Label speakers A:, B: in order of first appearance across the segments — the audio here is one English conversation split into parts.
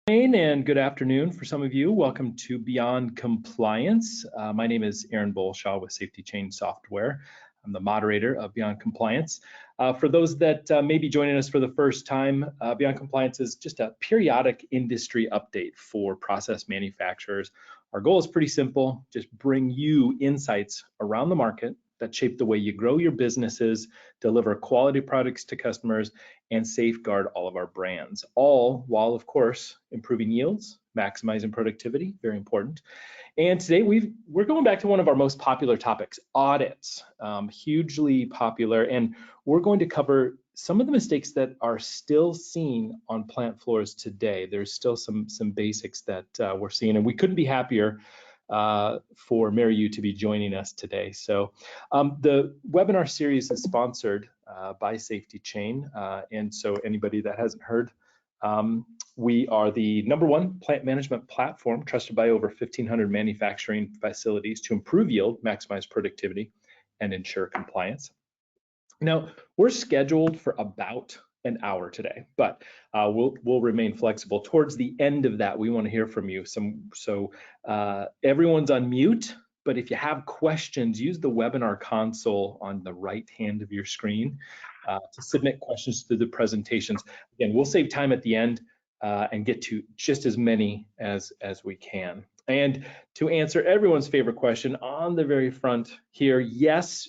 A: And good afternoon for some of you. Welcome to Beyond Compliance. My name is Aaron Bolshaw with Safety Chain Software. I'm the moderator of Beyond Compliance. For those that may be joining us for the first time, Beyond Compliance is just a periodic industry update for process manufacturers. Our goal is pretty simple, just bring you insights around the market that shape the way you grow your businesses, deliver quality products to customers, and safeguard all of our brands, all while, of course, improving yields, maximizing productivity, very important. And today we're going back to one of our most popular topics, audits, hugely popular, and we're going to cover some of the mistakes that are still seen on plant floors today. There's still some basics that we're seeing, and we couldn't be happier for Mary Yu to be joining us today. So the webinar series is sponsored by Safety Chain, and so anybody that hasn't heard, we are the #1 plant management platform trusted by over 1,500 manufacturing facilities to improve yield, maximize productivity, and ensure compliance. Now, we're scheduled for about an hour today, but we'll remain flexible. Towards the end of that, we want to hear from you. So everyone's on mute, but if you have questions, use the webinar console on the right hand of your screen to submit questions through the presentations. Again, we'll save time at the end and get to just as many as we can. And to answer everyone's favorite question on the very front here, yes,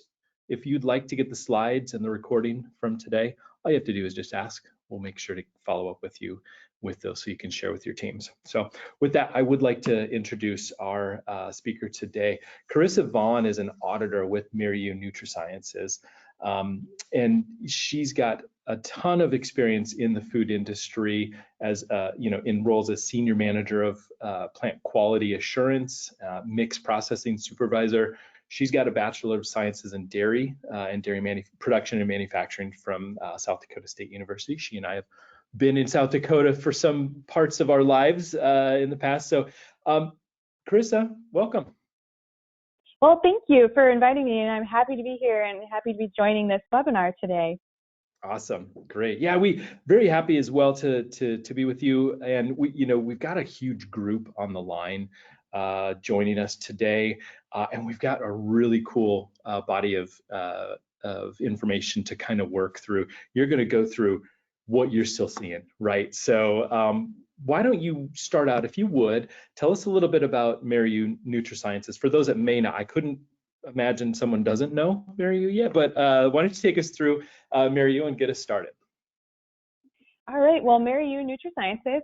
A: if you'd like to get the slides and the recording from today, all you have to do is just ask. We'll make sure to follow up with you with those so you can share with your teams. So with that, I would like to introduce our speaker today. Carissa Vaughn is an auditor with Mary Yu NutriSciences, and she's got a ton of experience in the food industry as in roles as senior manager of plant quality assurance, mixed processing supervisor. She's got a Bachelor of Sciences in Dairy and Dairy Production and Manufacturing from South Dakota State University. She and I have been in South Dakota for some parts of our lives in the past. So, Carissa, welcome.
B: Well, thank you for inviting me, and I'm happy to be here and happy to be joining this webinar today.
A: Awesome, great. Yeah, we very happy as well to be with you, and we've got a huge group on the line joining us today, and we've got a really cool body of information to kind of work through. You're going to go through what you're still seeing, right? So why don't you start out, if you would, tell us a little bit about Mary Yu NutriSciences. For those that may not, I couldn't imagine someone doesn't know Mary Yu yet, but why don't you take us through Mary Yu and get us started?
B: All right, well, Mary Yu NutriSciences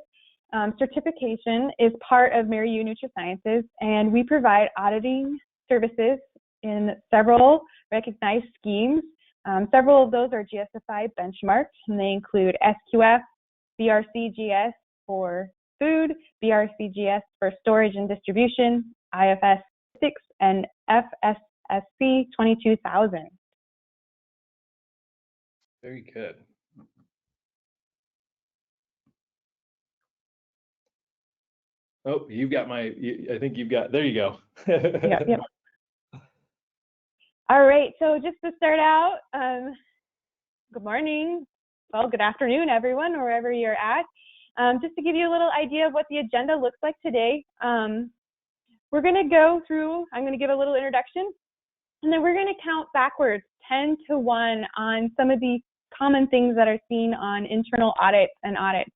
B: certification is part of Mary Yu NutriSciences, and we provide auditing services in several recognized schemes. Several of those are GSFI benchmarked, and they include SQF, BRCGS for food, BRCGS for storage and distribution, IFS 6, and FSSC 22000.
A: Very good. Oh, you've got I think you've got, there you go.
B: Yep. All right, so just to start out, good morning, well, good afternoon, everyone, wherever you're at. Just to give you a little idea of what the agenda looks like today, we're going to go through, I'm going to give a little introduction, and then we're going to count backwards 10 to 1 on some of the common things that are seen on internal audits and audits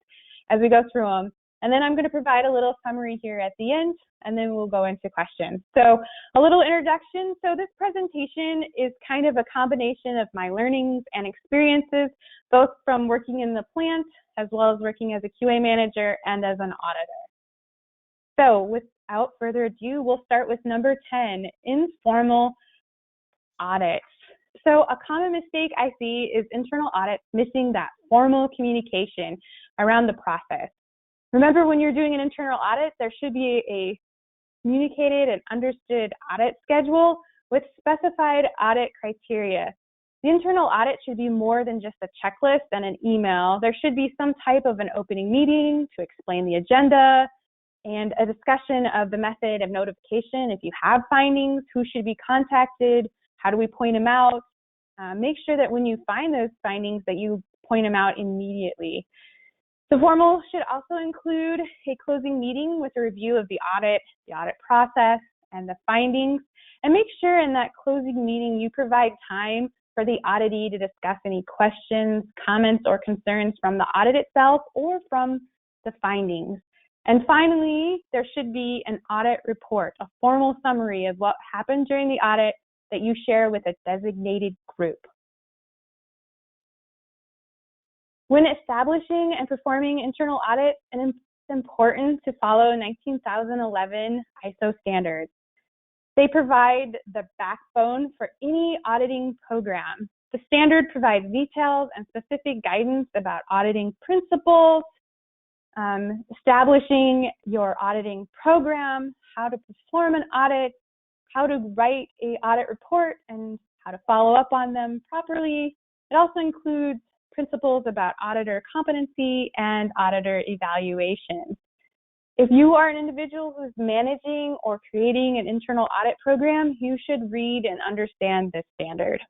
B: as we go through them. And then I'm going to provide a little summary here at the end, and then we'll go into questions. So a little introduction. So this presentation is kind of a combination of my learnings and experiences, both from working in the plant as well as working as a QA manager and as an auditor. So without further ado, we'll start with number 10, informal audits. So a common mistake I see is internal audits missing that formal communication around the process. Remember, when you're doing an internal audit, there should be a communicated and understood audit schedule with specified audit criteria. The internal audit should be more than just a checklist and an email. There should be some type of an opening meeting to explain the agenda and a discussion of the method of notification. If you have findings, who should be contacted? How do we point them out? Make sure that when you find those findings that you point them out immediately. The formal should also include a closing meeting with a review of the audit process, and the findings. And make sure in that closing meeting you provide time for the auditee to discuss any questions, comments, or concerns from the audit itself or from the findings. And finally, there should be an audit report, a formal summary of what happened during the audit that you share with a designated group. When establishing and performing internal audits, it's important to follow 19011 ISO standards. They provide the backbone for any auditing program. The standard provides details and specific guidance about auditing principles, establishing your auditing program, how to perform an audit, how to write an audit report, and how to follow up on them properly. It also includes principles about auditor competency and auditor evaluation. If you are an individual who's managing or creating an internal audit program, you should read and understand this standard.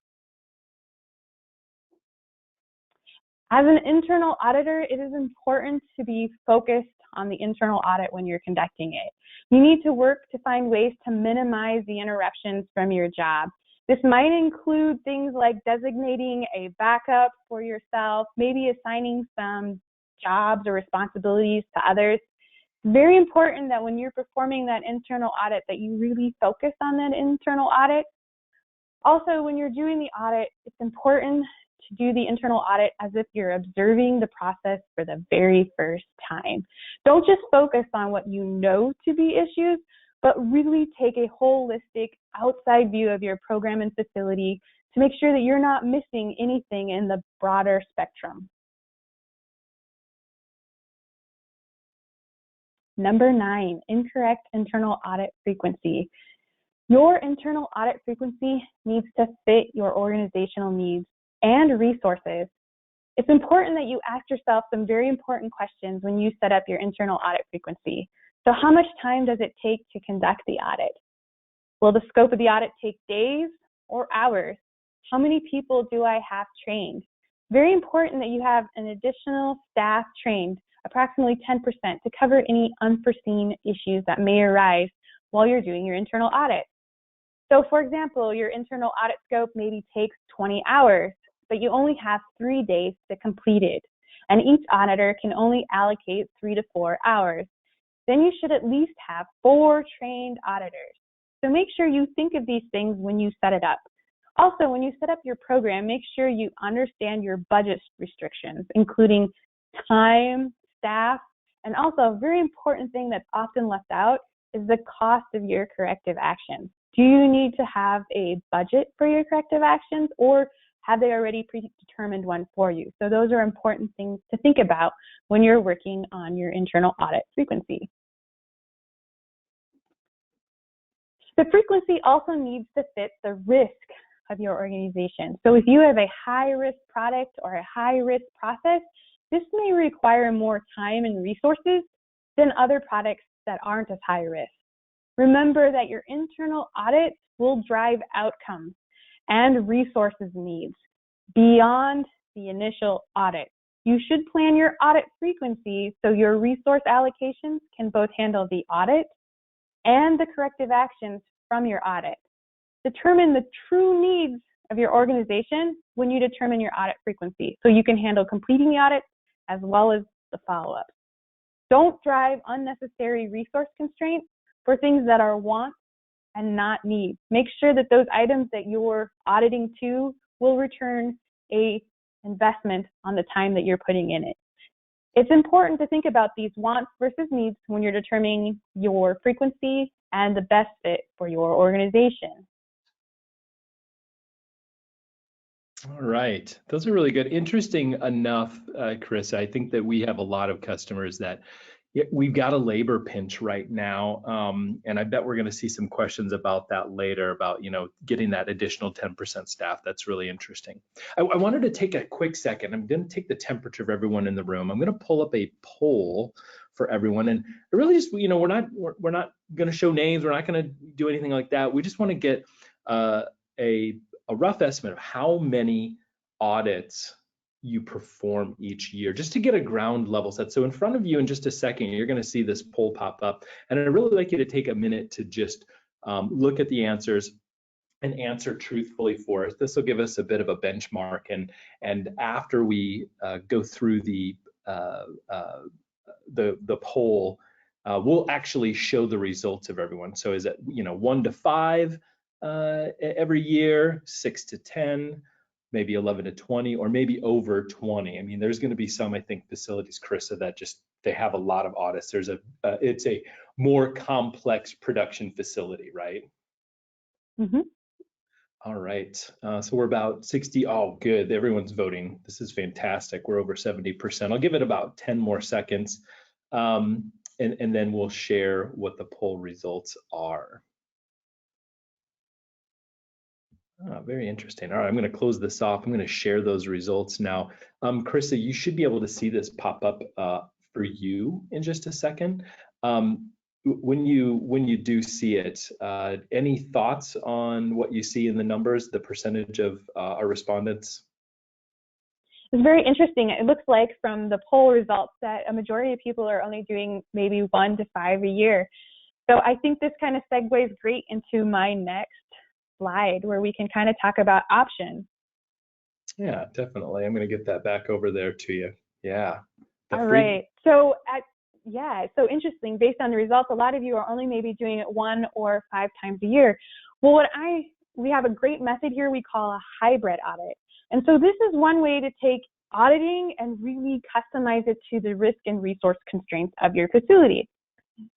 B: As an internal auditor, it is important to be focused on the internal audit when you're conducting it. You need to work to find ways to minimize the interruptions from your job. This might include things like designating a backup for yourself, maybe assigning some jobs or responsibilities to others. It's very important that when you're performing that internal audit that you really focus on that internal audit. Also, when you're doing the audit, it's important to do the internal audit as if you're observing the process for the very first time. Don't just focus on what you know to be issues, but really take a holistic outside view of your program and facility to make sure that you're not missing anything in the broader spectrum. Number 9, incorrect internal audit frequency. Your internal audit frequency needs to fit your organizational needs and resources. It's important that you ask yourself some very important questions when you set up your internal audit frequency. So how much time does it take to conduct the audit? Will the scope of the audit take days or hours? How many people do I have trained? Very important that you have an additional staff trained, approximately 10%, to cover any unforeseen issues that may arise while you're doing your internal audit. So for example, your internal audit scope maybe takes 20 hours, but you only have 3 days to complete it. And each auditor can only allocate 3 to 4 hours. Then you should at least have 4 trained auditors. So make sure you think of these things when you set it up. Also, when you set up your program, make sure you understand your budget restrictions, including time, staff, and also a very important thing that's often left out is the cost of your corrective actions. Do you need to have a budget for your corrective actions, or have they already predetermined one for you? So those are important things to think about when you're working on your internal audit frequency. The frequency also needs to fit the risk of your organization. So if you have a high-risk product or a high-risk process, this may require more time and resources than other products that aren't as high risk. Remember that your internal audit will drive outcomes and resources needs beyond the initial audit. You should plan your audit frequency so your resource allocations can both handle the audit and the corrective actions from your audit. Determine the true needs of your organization when you determine your audit frequency so you can handle completing the audit as well as the follow-up. Don't drive unnecessary resource constraints for things that are wants and not needs. Make sure that those items that you're auditing to will return a investment on the time that you're putting in it. It's important to think about these wants versus needs when you're determining your frequency and the best fit for your organization.
A: All right, those are really good. Interesting enough, Chris, I think that we have a lot of customers that we've got a labor pinch right now, and I bet we're going to see some questions about that later, about getting that additional 10% staff. That's really interesting. I wanted to take a quick second. I'm going to take the temperature of everyone in the room. I'm going to pull up a poll for everyone, and I really just we're not going to show names. We're not going to do anything like that. We just want to get a rough estimate of how many audits you perform each year, just to get a ground level set. So in front of you in just a second, you're going to see this poll pop up. And I'd really like you to take a minute to just look at the answers and answer truthfully for us. This will give us a bit of a benchmark. And after we go through the poll, we'll actually show the results of everyone. So is it 1 to 5 every year, 6 to 10, maybe 11 to 20, or maybe over 20? I mean, there's going to be some, I think, facilities, Carissa, that just they have a lot of audits. It's a more complex production facility, right?
B: Mm-hmm.
A: All right, so we're about 60. Oh, good, everyone's voting. This is fantastic. We're over 70%. I'll give it about 10 more seconds, and then we'll share what the poll results are. Very interesting. All right, I'm going to close this off. I'm going to share those results now. Carissa, you should be able to see this pop up for you in just a second. When you do see it, any thoughts on what you see in the numbers, the percentage of our respondents?
B: It's very interesting. It looks like from the poll results that a majority of people are only doing maybe 1 to 5 a year. So I think this kind of segues great into my next slide, where we can kind of talk about options.
A: Yeah, definitely. I'm going to get that back over there to you. Yeah.
B: All right. So so interesting. Based on the results, a lot of you are only maybe doing it 1 or 5 times a year. Well, we have a great method here we call a hybrid audit. And so this is one way to take auditing and really customize it to the risk and resource constraints of your facility.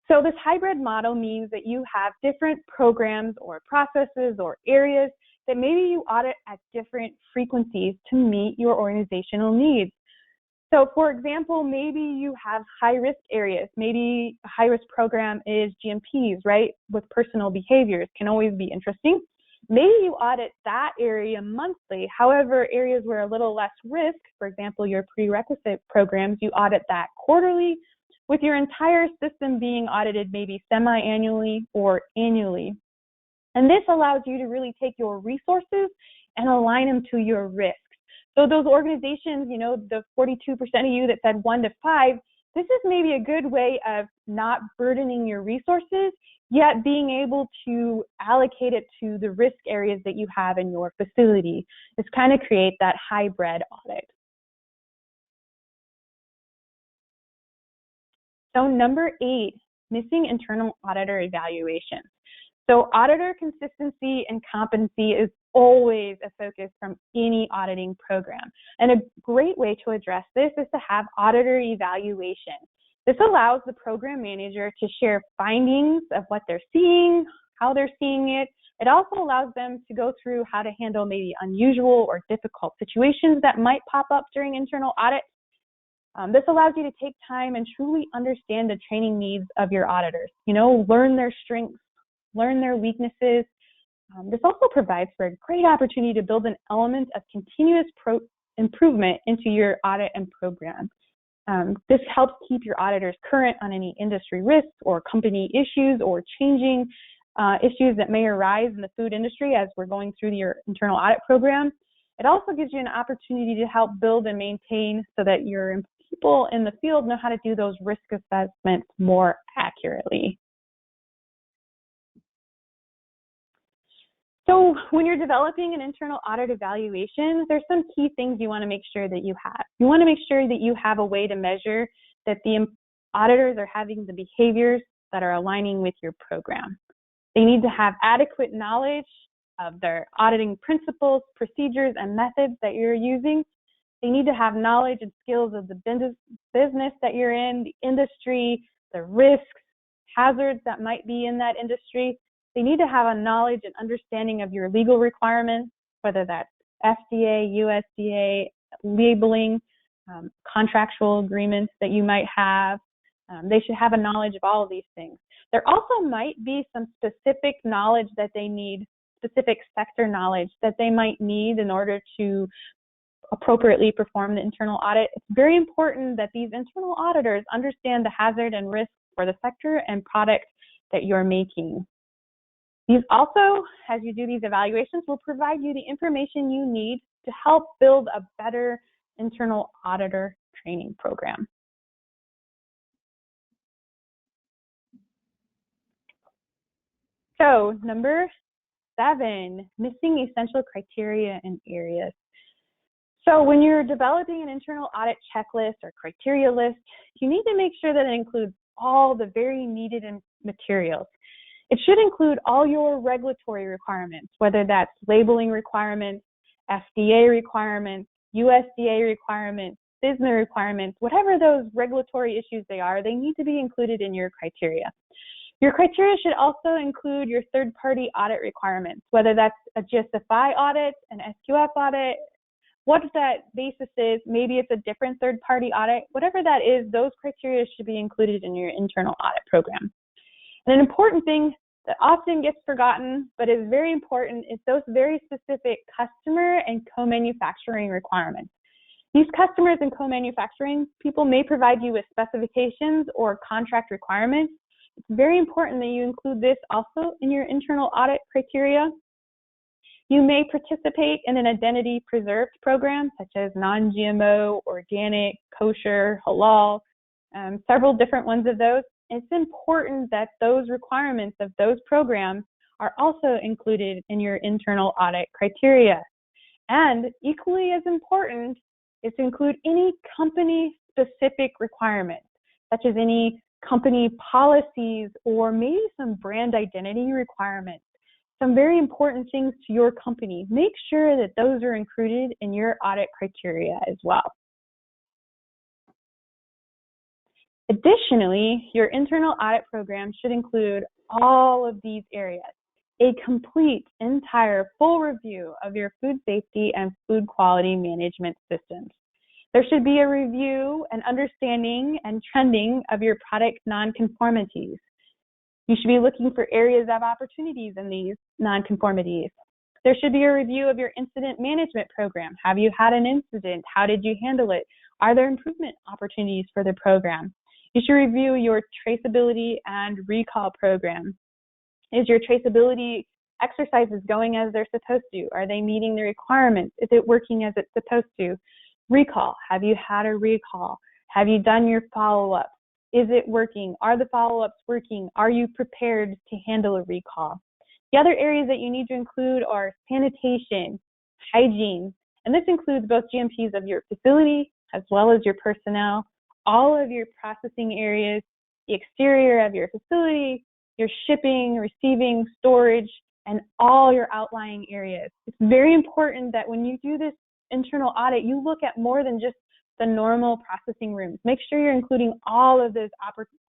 B: So this hybrid model means that you have different programs or processes or areas that maybe you audit at different frequencies to meet your organizational needs. So for example, maybe you have high-risk areas. Maybe a high-risk program is GMPs, right? With personal behaviors, can always be interesting. Maybe you audit that area monthly. However, areas where a little less risk, for example, your prerequisite programs, you audit that quarterly, with your entire system being audited maybe semi-annually or annually. And this allows you to really take your resources and align them to your risks. So those organizations, the 42% of you that said 1 to 5, this is maybe a good way of not burdening your resources, yet being able to allocate it to the risk areas that you have in your facility. It's kind of create that hybrid audit. So number 8, missing internal auditor evaluation. So auditor consistency and competency is always a focus from any auditing program. And a great way to address this is to have auditor evaluation. This allows the program manager to share findings of what they're seeing, how they're seeing it. It also allows them to go through how to handle maybe unusual or difficult situations that might pop up during internal audits. This allows you to take time and truly understand the training needs of your auditors. Learn their strengths, learn their weaknesses. This also provides for a great opportunity to build an element of continuous improvement into your audit and program. This helps keep your auditors current on any industry risks or company issues or changing issues that may arise in the food industry as we're going through your internal audit program. It also gives you an opportunity to help build and maintain so that your people in the field know how to do those risk assessments more accurately. So when you're developing an internal audit evaluation, there's some key things you want to make sure that you have. You want to make sure that you have a way to measure that the auditors are having the behaviors that are aligning with your program. They need to have adequate knowledge of their auditing principles, procedures, and methods that you're using. They need to have knowledge and skills of the business that you're in, the industry, the risks, hazards that might be in that industry. They need to have a knowledge and understanding of your legal requirements, whether that's FDA, USDA, labeling, contractual agreements that you might have. They should have a knowledge of all of these things. There also might be some specific knowledge that they need, specific sector knowledge that they might need in order to appropriately perform the internal audit. It's very important that these internal auditors understand the hazard and risk for the sector and product that you're making. These also, as you do these evaluations, will provide you the information you need to help build a better internal auditor training program. So number 7, missing essential criteria and areas. So when you're developing an internal audit checklist or criteria list, you need to make sure that it includes all the very needed materials. It should include all your regulatory requirements, whether that's labeling requirements, FDA requirements, USDA requirements, FSMA requirements, whatever those regulatory issues they are, they need to be included in your criteria. Your criteria should also include your third-party audit requirements, whether that's a GSFI audit, an SQF audit, what that basis is, maybe it's a different third-party audit, whatever that is, those criteria should be included in your internal audit program. And an important thing that often gets forgotten, but is very important, is those very specific customer and co-manufacturing requirements. These customers and co-manufacturing people may provide you with specifications or contract requirements. It's very important that you include this also in your internal audit criteria. You may participate in an identity preserved program, such as non-GMO, organic, kosher, halal, several different ones of those. It's important that those requirements of those programs are also included in your internal audit criteria. And equally as important is to include any company-specific requirements, such as any company policies or maybe some brand identity requirements. Some very important things to your company. Make sure that those are included in your audit criteria as well. Additionally, your internal audit program should include all of these areas. A complete, entire, full review of your food safety and food quality management systems. There should be a review and understanding and trending of your product nonconformities. You should be looking for areas of opportunities in these nonconformities. There should be a review of your incident management program. Have you had an incident? How did you handle it? Are there improvement opportunities for the program? You should review your traceability and recall program. Is your traceability exercises going as they're supposed to? Are they meeting the requirements? Is it working as it's supposed to? Recall. Have you had a recall? Have you done your follow-up? Is it working? Are the follow-ups working? Are you prepared to handle a recall? The other areas that you need to include are sanitation, hygiene, and this includes both GMPs of your facility as well as your personnel, all of your processing areas, the exterior of your facility, your shipping, receiving, storage, and all your outlying areas. It's very important that when you do this internal audit, you look at more than just the normal processing rooms. Make sure you're including all of those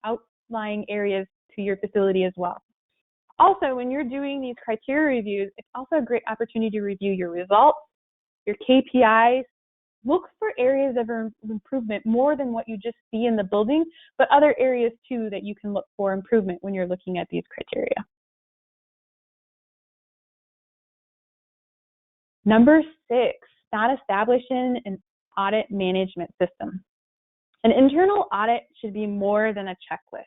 B: outlying areas to your facility as well. Also, when you're doing these criteria reviews, it's also a great opportunity to review your results, your KPIs. Look for areas of improvement more than what you just see in the building, but other areas too that you can look for improvement when you're looking at these criteria. Number 6, not establishing an audit management system. An internal audit should be more than a checklist.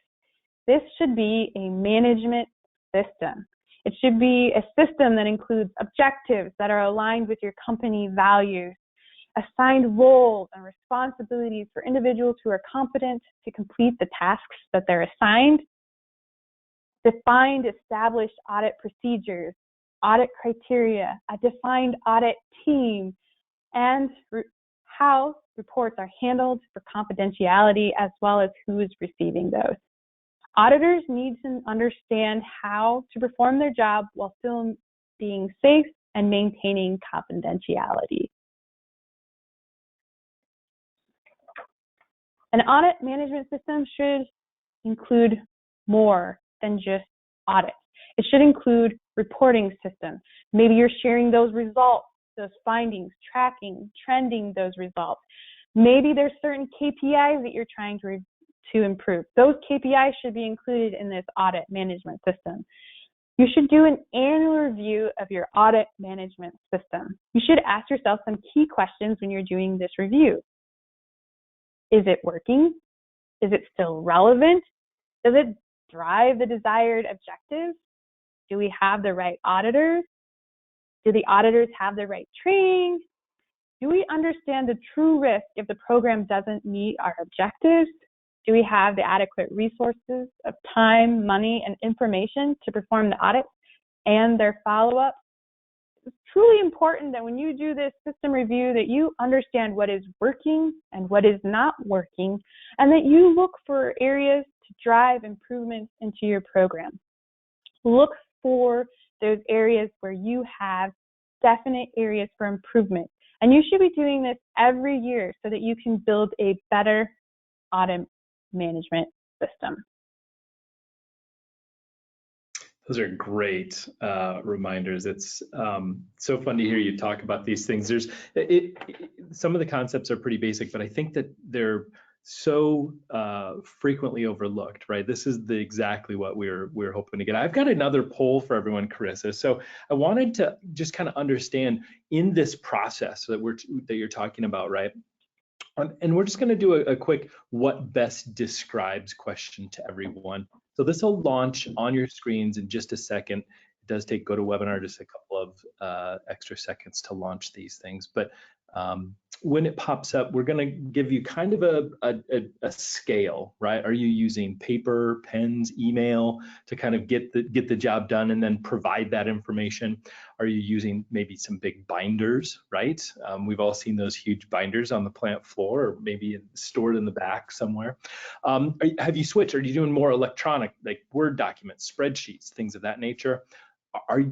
B: This should be a management system. It should be a system that includes objectives that are aligned with your company values, assigned roles and responsibilities for individuals who are competent to complete the tasks that they're assigned, defined, established audit procedures, audit criteria, a defined audit team, and how reports are handled for confidentiality, as well as who is receiving those. Auditors need to understand how to perform their job while still being safe and maintaining confidentiality. An audit management system should include more than just audits. It should include reporting systems. Maybe you're sharing those results, those findings, tracking, trending those results. Maybe there's certain KPIs that you're trying to improve. Those KPIs should be included in this audit management system. You should do an annual review of your audit management system. You should ask yourself some key questions when you're doing this review. Is it working? Is it still relevant? Does it drive the desired objectives? Do we have the right auditors? Do the auditors have the right training? Do we understand the true risk if the program doesn't meet our objectives? Do we have the adequate resources of time, money, and information to perform the audits and their follow-up? It's truly important that when you do this system review that you understand what is working and what is not working, and that you look for areas to drive improvements into your program. Look for those areas where you have definite areas for improvement. And you should be doing this every year so that you can build a better audit management system.
A: Those are great reminders. It's so fun to hear you talk about these things. Some of the concepts are pretty basic, but I think that they're so frequently overlooked, right? This is exactly what we're hoping to get. I've got another poll for everyone, Carissa. So I wanted to just kind of understand in this process that you're talking about, right? And we're just going to do a quick what best describes question to everyone. So this will launch on your screens in just a second. It does take GoToWebinar just a couple of extra seconds to launch these things, but when it pops up, we're going to give you kind of a scale, right? Are you using paper, pens, email to kind of get the job done and then provide that information? Are you using maybe some big binders, right? We've all seen those huge binders on the plant floor, or maybe stored in the back somewhere. Have you switched? Are you doing more electronic, like Word documents, spreadsheets, things of that nature?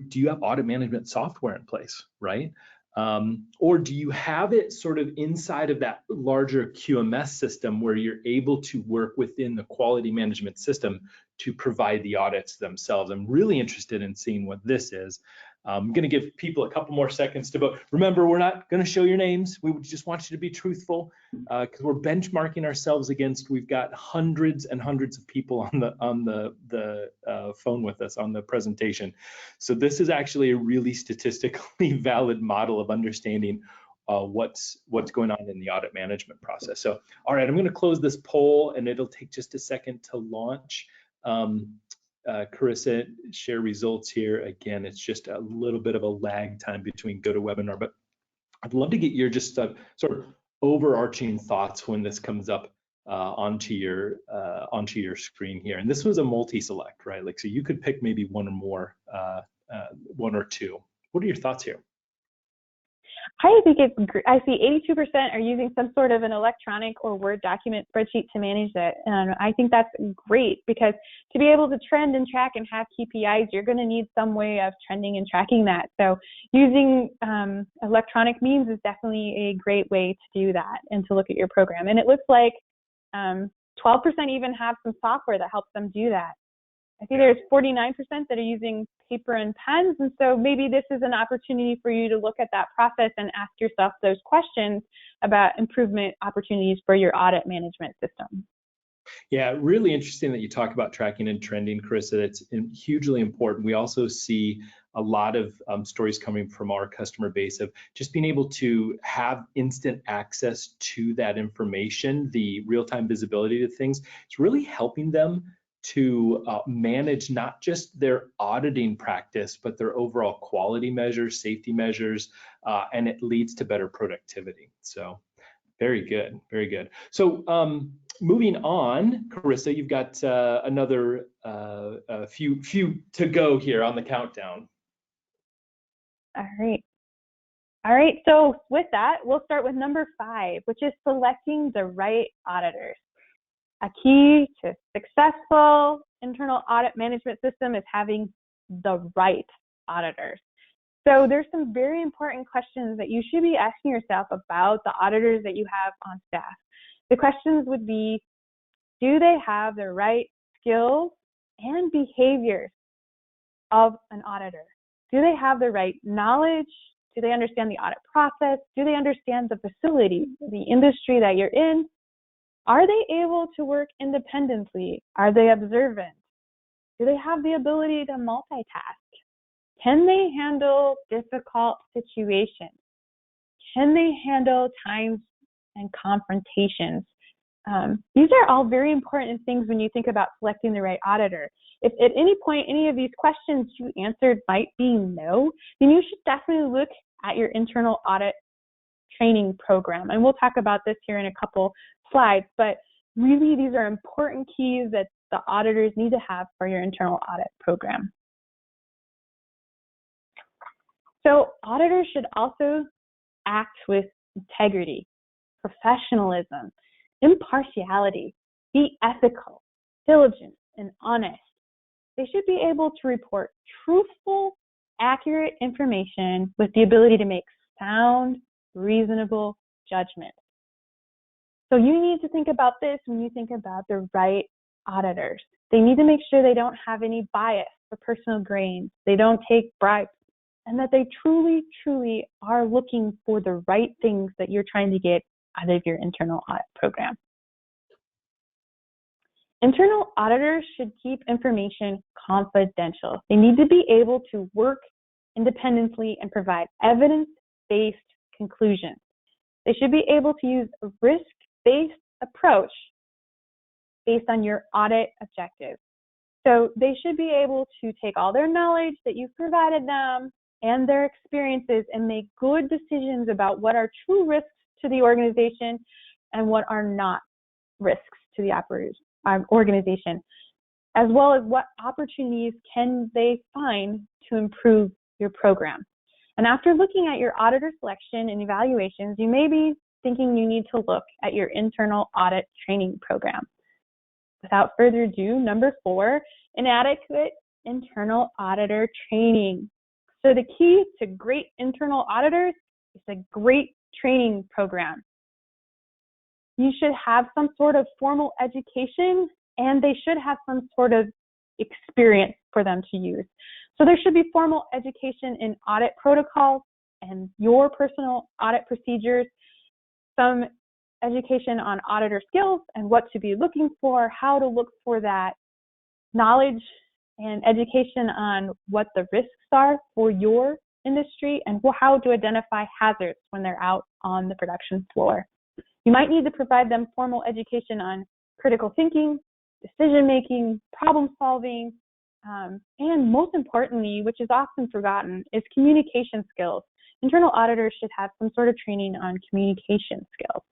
A: Do you have audit management software in place, right? Or do you have it sort of inside of that larger QMS system where you're able to work within the quality management system to provide the audits themselves? I'm really interested in seeing what this is. I'm going to give people a couple more seconds to vote. Remember, we're not going to show your names. We just want you to be truthful because we're benchmarking ourselves against. We've got hundreds and hundreds of people on the phone with us on the presentation. So this is actually a really statistically valid model of understanding what's going on in the audit management process. So, all right, I'm going to close this poll, and it'll take just a second to launch. Carissa, share results here. Again, it's just a little bit of a lag time between GoToWebinar, but I'd love to get your just sort of overarching thoughts when this comes up onto your screen here. And this was a multi-select, right? Like, so you could pick maybe one or more, one or two. What are your thoughts here?
B: I think it's great. I see 82% are using some sort of an electronic or Word document spreadsheet to manage that. And I think that's great because to be able to trend and track and have KPIs, you're going to need some way of trending and tracking that. So using electronic means is definitely a great way to do that and to look at your program. And it looks like 12% even have some software that helps them do that. I think there's 49% that are using paper and pens, and so maybe this is an opportunity for you to look at that process and ask yourself those questions about improvement opportunities for your audit management system.
A: Yeah, really interesting that you talk about tracking and trending, Carissa. It's hugely important. We also see a lot of stories coming from our customer base of just being able to have instant access to that information, the real-time visibility to things. It's really helping them to manage not just their auditing practice, but their overall quality measures, safety measures, and it leads to better productivity. So very good, very good. So moving on, Carissa, you've got another few to go here on the countdown.
B: All right, so with that, we'll start with number 5, which is selecting the right auditors. A key to successful internal audit management system is having the right auditors. So there's some very important questions that you should be asking yourself about the auditors that you have on staff. The questions would be, do they have the right skills and behaviors of an auditor? Do they have the right knowledge? Do they understand the audit process? Do they understand the facility, the industry that you're in? Are they able to work independently? Are they observant? Do they have the ability to multitask? Can they handle difficult situations? Can they handle times and confrontations? These are all very important things when you think about selecting the right auditor. If at any point any of these questions you answered might be no, then you should definitely look at your internal audit training program. And we'll talk about this here in a couple slides, but really these are important keys that the auditors need to have for your internal audit program. So auditors should also act with integrity, professionalism, impartiality, be ethical, diligent, and honest. They should be able to report truthful, accurate information with the ability to make sound, reasonable judgment. So you need to think about this when you think about the right auditors. They need to make sure they don't have any bias or personal gain. They don't take bribes, and that they truly, truly are looking for the right things that you're trying to get out of your internal audit program. Internal auditors should keep information confidential. They need to be able to work independently and provide evidence-based conclusions. They should be able to use a risk-based approach based on your audit objectives. So they should be able to take all their knowledge that you've provided them and their experiences and make good decisions about what are true risks to the organization and what are not risks to the organization, as well as what opportunities can they find to improve your program. And after looking at your auditor selection and evaluations, you may be thinking you need to look at your internal audit training program. Without further ado, number 4, inadequate internal auditor training. So the key to great internal auditors is a great training program. You should have some sort of formal education, and they should have some sort of experience for them to use. So there should be formal education in audit protocols and your personal audit procedures, some education on auditor skills and what to be looking for, how to look for that, knowledge and education on what the risks are for your industry and how to identify hazards when they're out on the production floor. You might need to provide them formal education on critical thinking, decision-making, problem-solving, and most importantly, which is often forgotten, is communication skills. Internal auditors should have some sort of training on communication skills.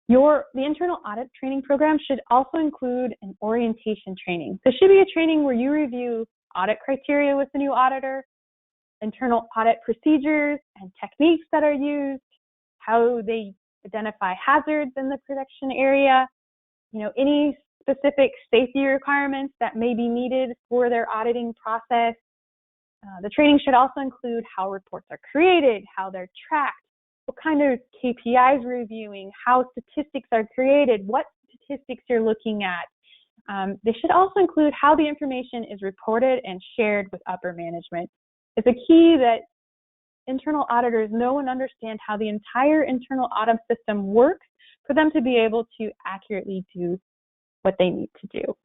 B: The internal audit training program should also include an orientation training. This should be a training where you review audit criteria with the new auditor, internal audit procedures and techniques that are used, how they identify hazards in the production area, any specific safety requirements that may be needed for their auditing process. The training should also include how reports are created, how they're tracked, what kind of KPIs we're reviewing, how statistics are created, what statistics you're looking at. They should also include how the information is reported and shared with upper management. It's a key that internal auditors know and understand how the entire internal audit system works for them to be able to accurately do what they need to do.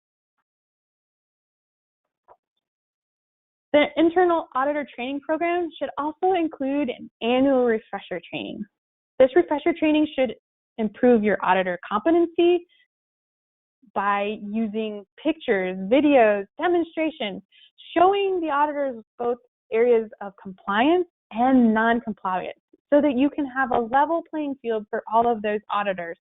B: The internal auditor training program should also include an annual refresher training. This refresher training should improve your auditor competency by using pictures, videos, demonstrations, showing the auditors both areas of compliance and non-compliance so that you can have a level playing field for all of those auditors.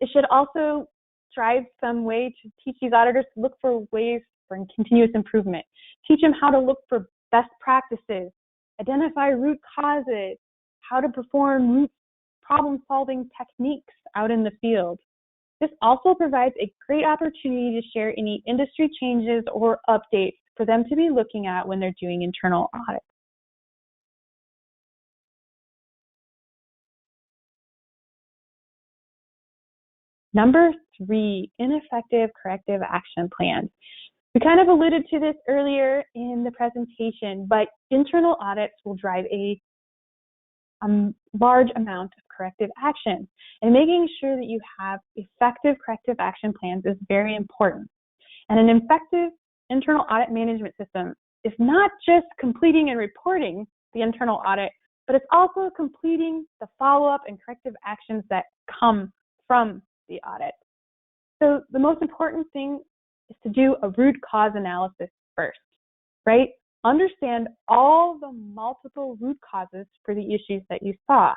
B: It should also strive some way to teach these auditors to look for ways for continuous improvement. Teach them how to look for best practices, identify root causes, how to perform problem-solving techniques out in the field. This also provides a great opportunity to share any industry changes or updates for them to be looking at when they're doing internal audits. Number 3, ineffective corrective action plans. We kind of alluded to this earlier in the presentation, but internal audits will drive a large amount of corrective action, and making sure that you have effective corrective action plans is very important. And an effective internal audit management system is not just completing and reporting the internal audit, but it's also completing the follow-up and corrective actions that come from the audit. So the most important thing is to do a root cause analysis first, right? Understand all the multiple root causes for the issues that you saw.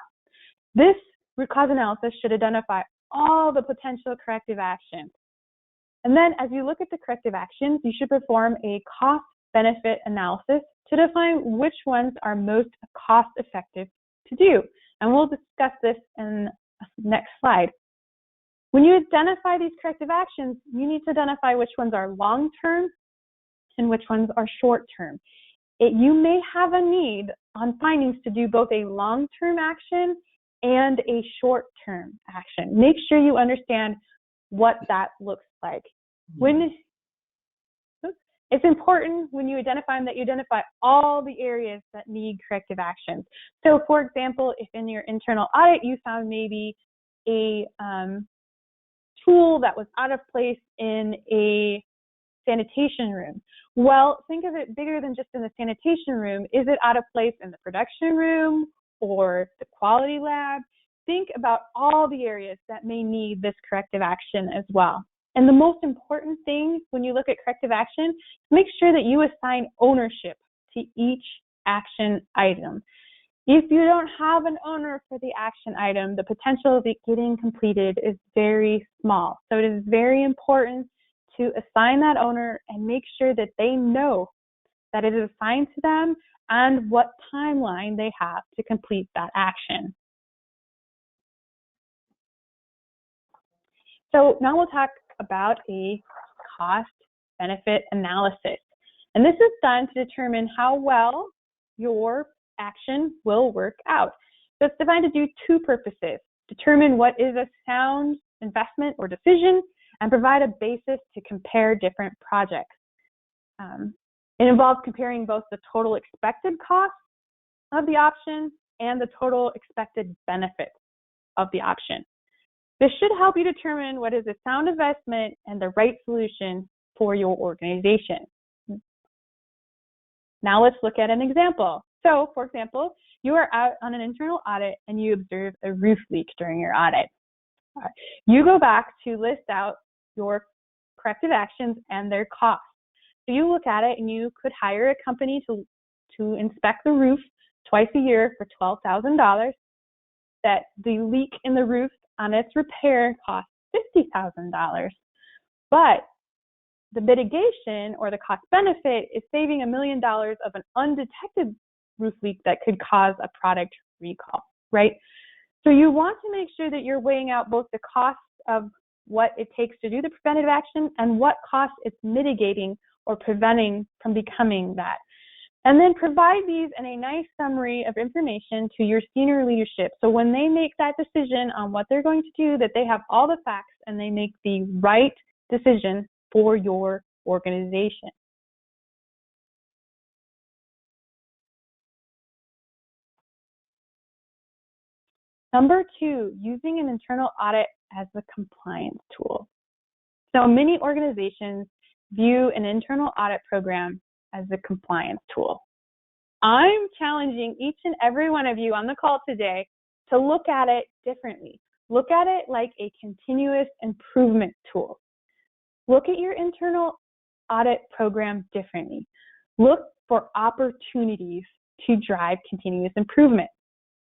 B: This root cause analysis should identify all the potential corrective actions. And then as you look at the corrective actions, you should perform a cost-benefit analysis to define which ones are most cost-effective to do. And we'll discuss this in the next slide. When you identify these corrective actions, you need to identify which ones are long-term and which ones are short-term. You may have a need on findings to do both a long-term action and a short-term action. Make sure you understand what that looks like. It's important when you identify them that you identify all the areas that need corrective actions. So for example, if in your internal audit you found maybe a tool that was out of place in a sanitation room. Well, think of it bigger than just in the sanitation room. Is it out of place in the production room or the quality lab? Think about all the areas that may need this corrective action as well. And the most important thing when you look at corrective action, make sure that you assign ownership to each action item. If you don't have an owner for the action item, the potential of it getting completed is very small. So it is very important to assign that owner and make sure that they know that it is assigned to them and what timeline they have to complete that action. So now we'll talk about a cost-benefit analysis. And this is done to determine how well your action will work out. So it's designed to do two purposes: determine what is a sound investment or decision, and provide a basis to compare different projects. It involves comparing both the total expected cost of the option and the total expected benefit of the option. This should help you determine what is a sound investment and the right solution for your organization. Now let's look at an example. So, for example, you are out on an internal audit and you observe a roof leak during your audit. You go back to list out your corrective actions and their costs. So you look at it and you could hire a company to inspect the roof twice a year for $12,000. That the leak in the roof on its repair costs $50,000. But the mitigation or the cost benefit is saving $1 million of an undetected roof leak that could cause a product recall, right? So you want to make sure that you're weighing out both the cost of what it takes to do the preventative action and what cost it's mitigating or preventing from becoming that. And then provide these in a nice summary of information to your senior leadership. So when they make that decision on what they're going to do, that they have all the facts and they make the right decision for your organization. Number two, using an internal audit as a compliance tool. So many organizations view an internal audit program as a compliance tool. I'm challenging each and every one of you on the call today to look at it differently. Look at it like a continuous improvement tool. Look at your internal audit program differently. Look for opportunities to drive continuous improvement.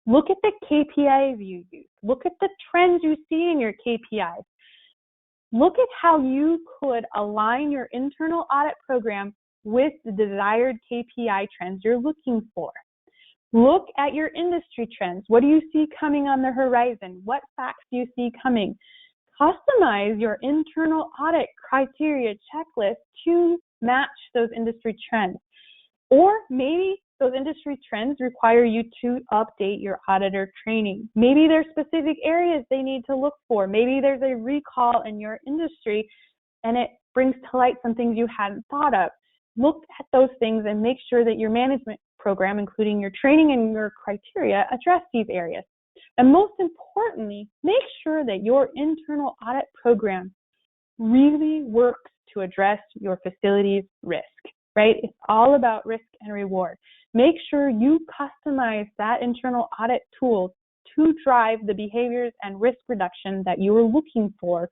B: Look at the KPIs you use. Look at the trends you see in your KPIs. Look at how you could align your internal audit program with the desired KPI trends you're looking for. Look at your industry trends. What do you see coming on the horizon? What facts do you see coming? Customize your internal audit criteria checklist to match those industry trends. Or maybe those industry trends require you to update your auditor training. Maybe there's specific areas they need to look for. Maybe there's a recall in your industry and it brings to light some things you hadn't thought of. Look at those things and make sure that your management program, including your training and your criteria, address these areas. And most importantly, make sure that your internal audit program really works to address your facility's risk, right? It's all about risk and reward. Make sure you customize that internal audit tool to drive the behaviors and risk reduction that you are looking for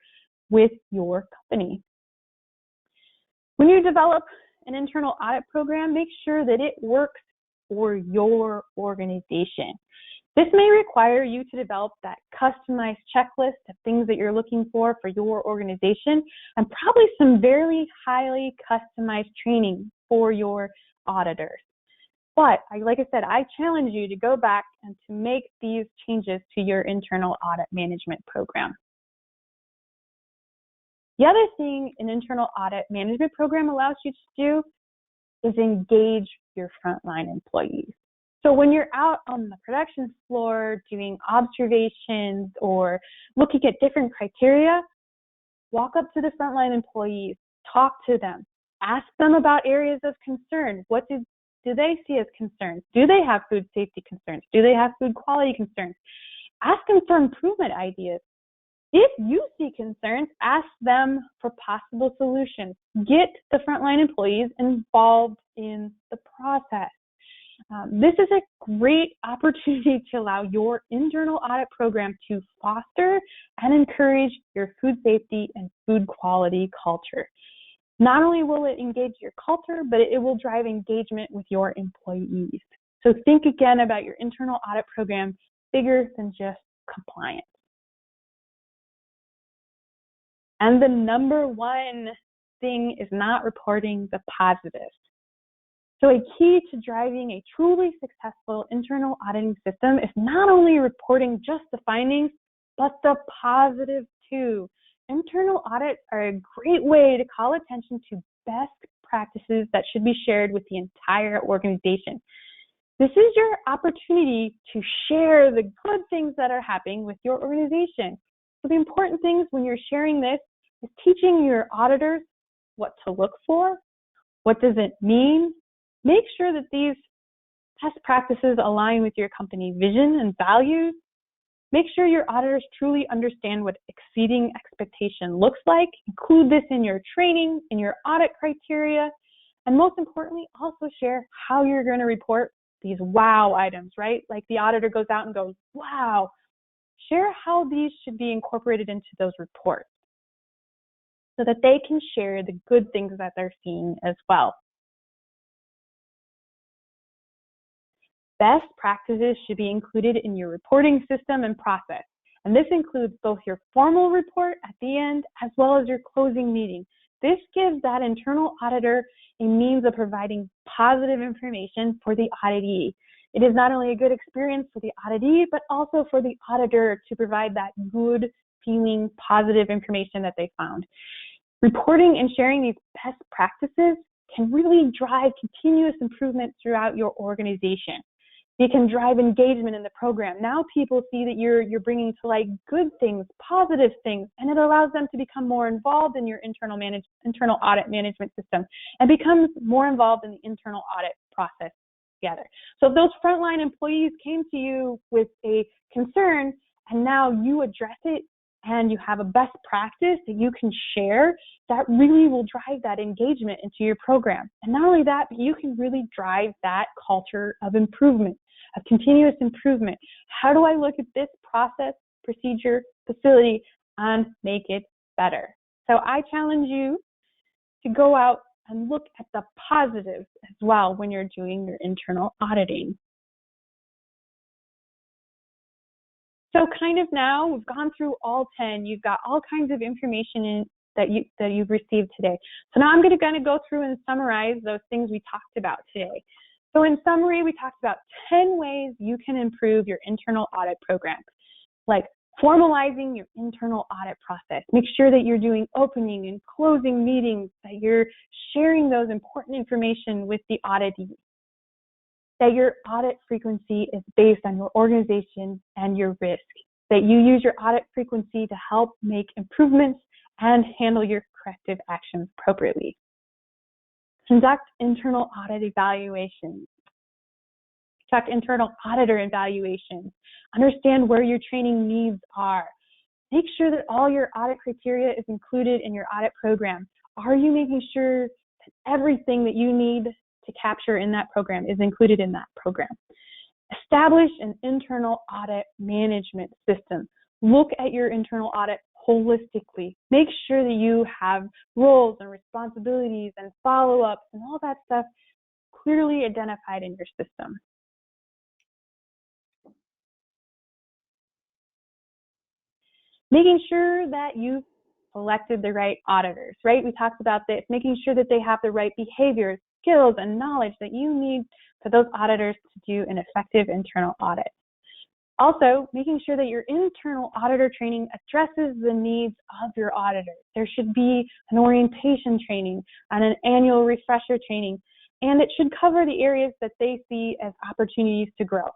B: with your company. When you develop an internal audit program, make sure that it works for your organization. This may require you to develop that customized checklist of things that you're looking for your organization, and probably some very highly customized training for your auditors. But like I said, I challenge you to go back and to make these changes to your internal audit management program. The other thing an internal audit management program allows you to do is engage your frontline employees. So when you're out on the production floor doing observations or looking at different criteria, walk up to the frontline employees, talk to them, ask them about areas of concern. What do they see as concerns? Do they have food safety concerns? Do they have food quality concerns? Ask them for improvement ideas. If you see concerns, ask them for possible solutions. Get the frontline employees involved in the process. This is a great opportunity to allow your internal audit program to foster and encourage your food safety and food quality culture. Not only will it engage your culture, but it will drive engagement with your employees. So think again about your internal audit program bigger than just compliance. And the number one thing is not reporting the positives. So a key to driving a truly successful internal auditing system is not only reporting just the findings, but the positives too. Internal audits are a great way to call attention to best practices that should be shared with the entire organization. This is your opportunity to share the good things that are happening with your organization. So the important things when you're sharing this is teaching your auditors what to look for, what does it mean. Make sure that these best practices align with your company vision and values. Make sure your auditors truly understand what exceeding expectation looks like. Include this in your training, in your audit criteria, and most importantly, also share how you're going to report these wow items, right? Like the auditor goes out and goes, wow. Share how these should be incorporated into those reports so that they can share the good things that they're seeing as well. Best practices should be included in your reporting system and process. And this includes both your formal report at the end as well as your closing meeting. This gives that internal auditor a means of providing positive information for the auditee. It is not only a good experience for the auditee, but also for the auditor to provide that good feeling, positive information that they found. Reporting and sharing these best practices can really drive continuous improvement throughout your organization. It can drive engagement in the program. Now people see that you're bringing to light good things, positive things, and it allows them to become more involved in your internal audit management system and becomes more involved in the internal audit process together. So if those frontline employees came to you with a concern and now you address it and you have a best practice that you can share, that really will drive that engagement into your program. And not only that, but you can really drive that culture of improvement, of continuous improvement. How do I look at this process, procedure, facility, and make it better? So I challenge you to go out and look at the positives as well when you're doing your internal auditing. So kind of now, we've gone through all 10. You've got all kinds of information that you've received today. So now I'm going to go through and summarize those things we talked about today. So in summary, we talked about 10 ways you can improve your internal audit program, like formalizing your internal audit process. Make sure that you're doing opening and closing meetings, that you're sharing those important information with the auditee, that your audit frequency is based on your organization and your risk, that you use your audit frequency to help make improvements and handle your corrective actions appropriately. Conduct internal audit evaluations. Conduct internal auditor evaluations. Understand where your training needs are. Make sure that all your audit criteria is included in your audit program. Are you making sure that everything that you need to capture in that program is included in that program? Establish an internal audit management system. Look at your internal audit holistically. Make sure that you have roles and responsibilities and follow-ups and all that stuff clearly identified in your system. Making sure that you've selected the right auditors, right? We talked about this, making sure that they have the right behaviors, skills, and knowledge that you need for those auditors to do an effective internal audit. Also, making sure that your internal auditor training addresses the needs of your auditor. There should be an orientation training and an annual refresher training, and it should cover the areas that they see as opportunities to grow.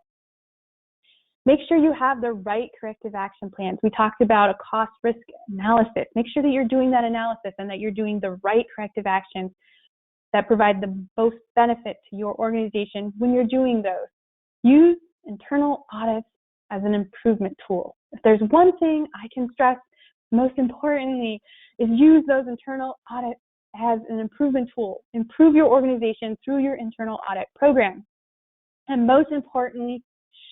B: Make sure you have the right corrective action plans. We talked about a cost-risk analysis. Make sure that you're doing that analysis and that you're doing the right corrective actions that provide the most benefit to your organization when you're doing those. Use internal audits as an improvement tool. If there's one thing I can stress, most importantly, is use those internal audits as an improvement tool. Improve your organization through your internal audit program. And most importantly,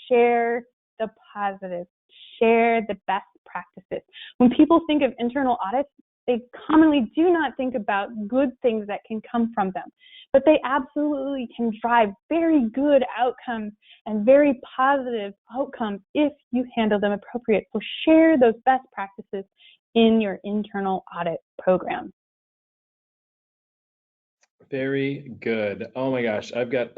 B: share the positives, share the best practices. When people think of internal audits, they commonly do not think about good things that can come from them, but they absolutely can drive very good outcomes and very positive outcomes if you handle them appropriate. So share those best practices in your internal audit program.
A: Very good. Oh my gosh, I've got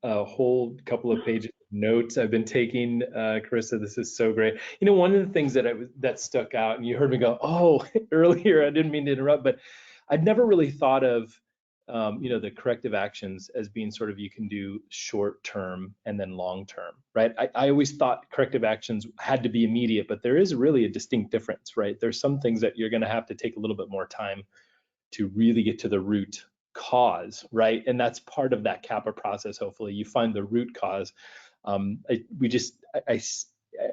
A: a whole couple of pages of notes I've been taking, Carissa. This is so great. You know, one of the things that stuck out, and you heard me go, oh, earlier, I didn't mean to interrupt, but I'd never really thought of, you know, the corrective actions as being sort of, you can do short term and then long term, right? I always thought corrective actions had to be immediate, but there is really a distinct difference, right? There's some things that you're going to have to take a little bit more time to really get to the root cause, right? And that's part of that CAPA process. Hopefully you find the root cause. I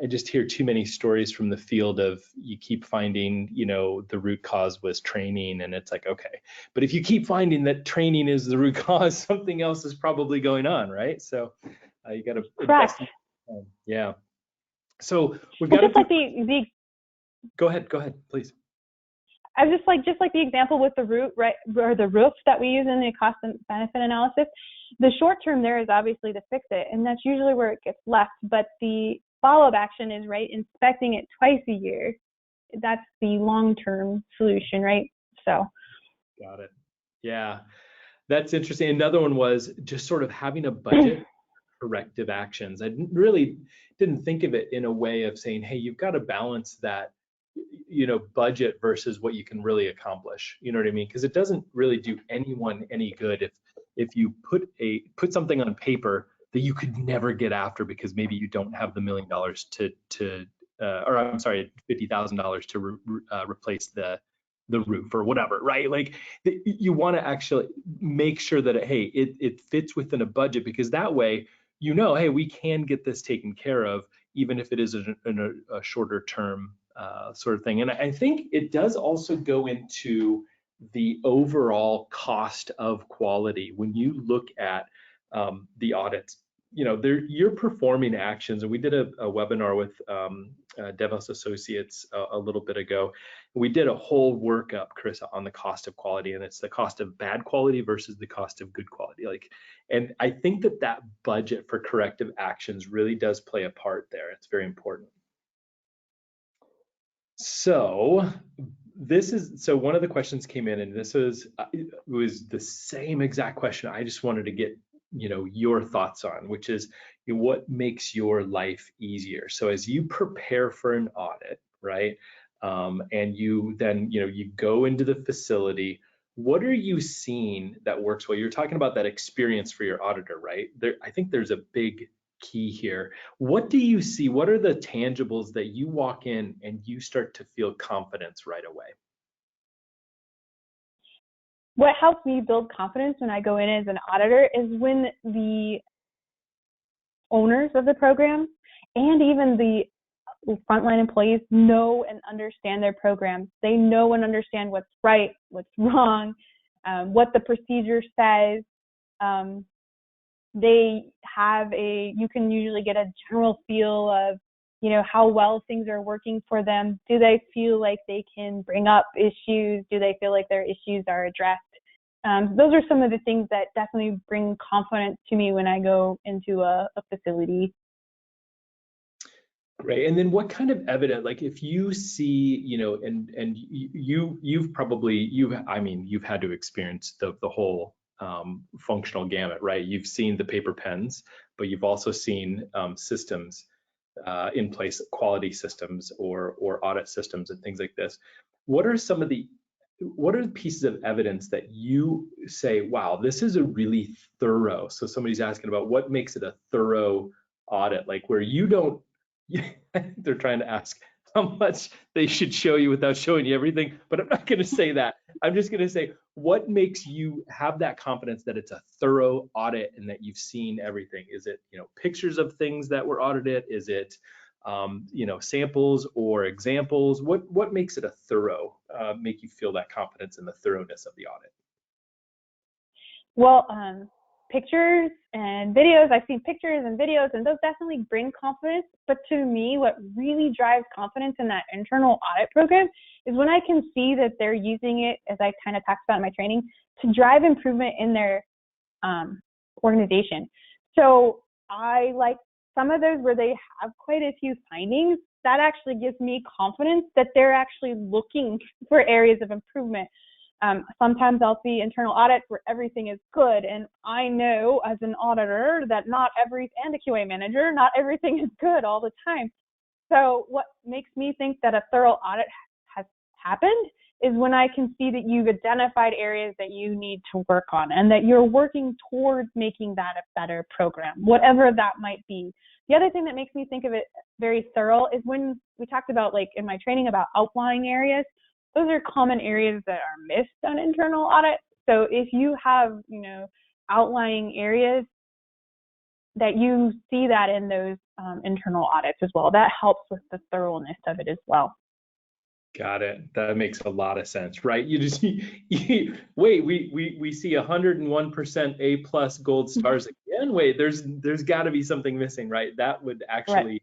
A: just hear too many stories from the field of, you keep finding, you know, the root cause was training, and it's like, okay, but if you keep finding that training is the root cause, something else is probably going on, right? So you got to invest in, yeah. So we've got
B: just
A: to
B: like the
A: go ahead, please.
B: I was just like the example with the root, right, or the roof that we use in the cost and benefit analysis. The short term there is obviously to fix it, and that's usually where it gets left. But the follow-up action is, right, inspecting it twice a year. That's the long-term solution, right? So.
A: Got it. Yeah, that's interesting. Another one was just sort of having a budget corrective actions. I didn't think of it in a way of saying, hey, you've got to balance that, you know, budget versus what you can really accomplish. You know what I mean? Because it doesn't really do anyone any good if you put something on paper that you could never get after because maybe you don't have the $1 million or I'm sorry, $50,000 to replace the roof or whatever, right? Like you want to actually make sure that it fits within a budget, because that way, you know, hey, we can get this taken care of, even if it is in a shorter term sort of thing. And I think it does also go into the overall cost of quality. When you look at the audits, you know, you're performing actions. And we did a webinar with Devos Associates a little bit ago. We did a whole workup, Chris, on the cost of quality, and it's the cost of bad quality versus the cost of good quality. And I think that budget for corrective actions really does play a part there. It's very important. So one of the questions came in, and this was the same exact question. I just wanted to get, you know, your thoughts on, which is, you know, what makes your life easier? So as you prepare for an audit, right, and you then, you know, you go into the facility, what are you seeing that works well? You're talking about that experience for your auditor, right? I think there's a big key here. What do you see? What are the tangibles that you walk in and you start to feel confidence right away?
B: What helps me build confidence when I go in as an auditor is when the owners of the program and even the frontline employees know and understand their programs. They know and understand what's right, what's wrong, what the procedure says. You can usually get a general feel of how well things are working for them. Do they feel like they can bring up issues? Do they feel like their issues are addressed? Those are some of the things that definitely bring confidence to me when I go into a facility.
A: Great. And then what kind of evidence, like if you see, and you've had to experience the whole functional gamut, right? You've seen the paper pens, but you've also seen systems in place, quality systems or audit systems and things like this. What are the pieces of evidence that you say, wow, this is a really thorough? So somebody's asking about what makes it a thorough audit, like where you don't, they're trying to ask how much they should show you without showing you everything, but I'm not going to say that. I'm just going to say, what makes you have that confidence that it's a thorough audit and that you've seen everything? Is it, pictures of things that were audited? Is it, samples or examples? What makes it a thorough, make you feel that confidence in the thoroughness of the audit?
B: Well, pictures and videos, I've seen pictures and videos, and those definitely bring confidence. But to me, what really drives confidence in that internal audit program is when I can see that they're using it, as I kind of talked about in my training, to drive improvement in their organization. So I like some of those where they have quite a few findings. That actually gives me confidence that they're actually looking for areas of improvement. Sometimes I'll see internal audits where everything is good, and I know as an auditor that and a QA manager, not everything is good all the time. So what makes me think that a thorough audit has happened is when I can see that you've identified areas that you need to work on and that you're working towards making that a better program, whatever that might be. The other thing that makes me think of it very thorough is when we talked about, like in my training, about outlying areas. Those are common areas that are missed on internal audit. So if you have, outlying areas, that you see that in those internal audits as well. That helps with the thoroughness of it as well.
A: Got it. That makes a lot of sense, right? We see 101% A+ gold stars again. Wait, there's got to be something missing, right? That would actually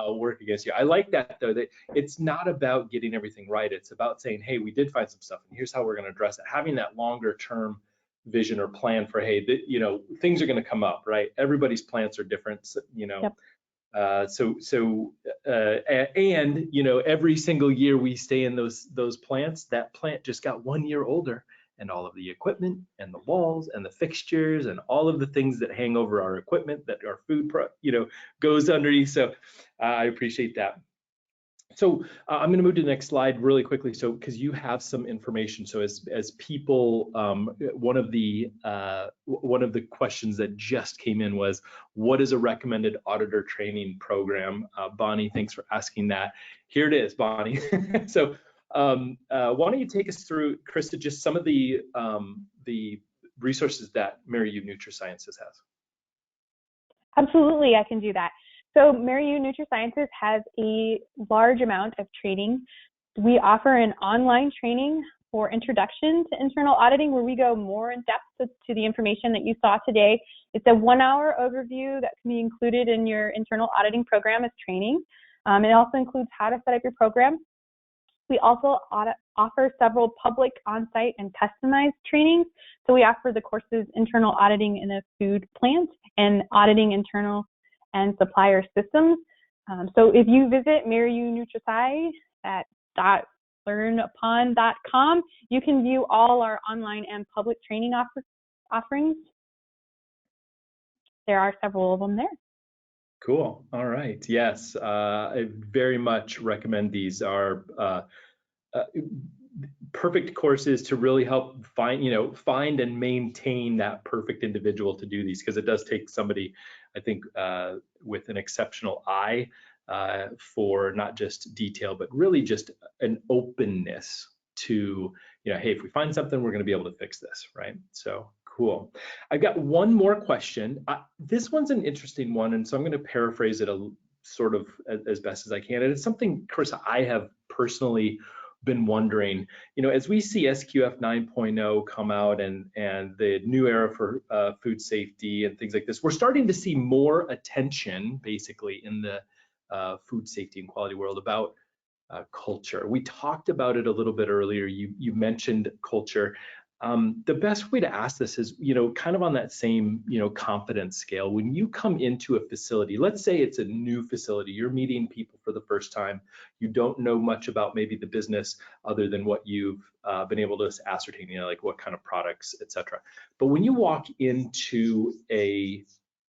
A: work against you. I like that though, that it's not about getting everything right. It's about saying, hey, we did find some stuff and here's how we're going to address it. Having that longer term vision or plan for, hey, things are going to come up, right? Everybody's plants are different,
B: Yep.
A: And every single year we stay in those plants, that plant just got 1 year older, and all of the equipment and the walls and the fixtures and all of the things that hang over our equipment that our food goes underneath. So I appreciate that. So I'm going to move to the next slide really quickly. So because you have some information. So as people, one of the questions that just came in was, what is a recommended auditor training program? Bonnie, thanks for asking that. Here it is, Bonnie. So why don't you take us through, Krista, just some of the resources that MaryU NutriSciences has?
B: Absolutely, I can do that. So MaryU NutriSciences has a large amount of training. We offer an online training for introduction to internal auditing, where we go more in depth to the information that you saw today. It's a 1-hour overview that can be included in your internal auditing program as training. It also includes how to set up your program. We also offer several public, on-site, and customized trainings. So we offer the courses Internal Auditing in a Food Plant and Auditing Internal and Supplier Systems. So if you visit MaryU NutriSci at .learnupon.com, you can view all our online and public training offerings. There are several of them there.
A: Cool. All right. Yes, I very much recommend these. Are perfect courses to really help find and maintain that perfect individual to do these, because it does take somebody, I think, with an exceptional eye for not just detail, but really just an openness to, hey, if we find something, we're going to be able to fix this, right? So cool. I've got one more question. This one's an interesting one, and so I'm going to paraphrase it sort of as best as I can. And it's something, Chris, I have personally been wondering, as we see SQF 9.0 come out and the new era for food safety and things like this, we're starting to see more attention basically in the food safety and quality world about culture. We talked about it a little bit earlier. You mentioned culture. The best way to ask this is, kind of on that same, confidence scale. When you come into a facility, let's say it's a new facility, you're meeting people for the first time, you don't know much about maybe the business other than what you've been able to ascertain, like what kind of products, etc. But when you walk into a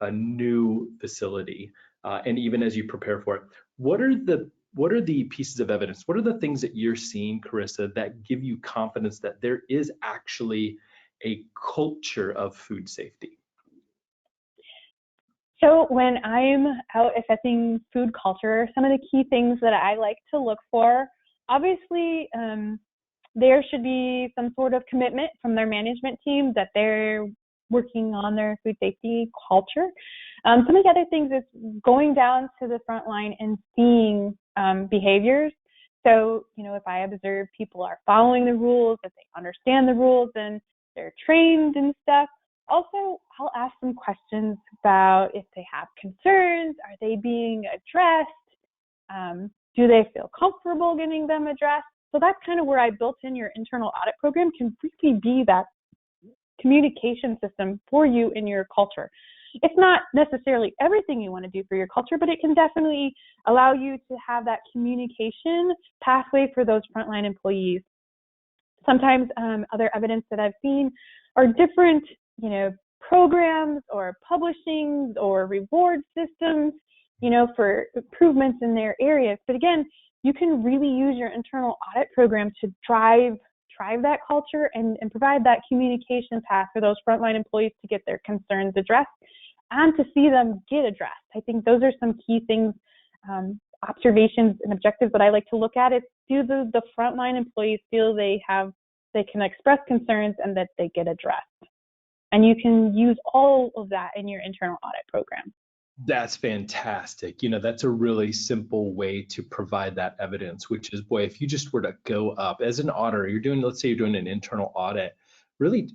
A: new facility, and even as you prepare for it, what are the pieces of evidence? What are the things that you're seeing, Carissa, that give you confidence that there is actually a culture of food safety?
B: So when I'm out assessing food culture, some of the key things that I like to look for, obviously, there should be some sort of commitment from their management team that they're working on their food safety culture. Some of the other things is going down to the front line and seeing behaviors. So, if I observe people are following the rules, that they understand the rules and they're trained and stuff. Also, I'll ask some questions about if they have concerns, are they being addressed? Do they feel comfortable getting them addressed? So that's kind of where I built in your internal audit program can really be that communication system for you in your culture. It's not necessarily everything you want to do for your culture, but it can definitely allow you to have that communication pathway for those frontline employees. Sometimes other evidence that I've seen are different, programs or publishings or reward systems, for improvements in their areas. But again, you can really use your internal audit program to drive that culture and provide that communication path for those frontline employees to get their concerns addressed and to see them get addressed. I think those are some key things, observations and objectives that I like to look at is, do the frontline employees feel they can express concerns and that they get addressed? And you can use all of that in your internal audit program.
A: That's fantastic. That's a really simple way to provide that evidence, which is, boy, if you just were to go up as an auditor, let's say you're doing an internal audit, really,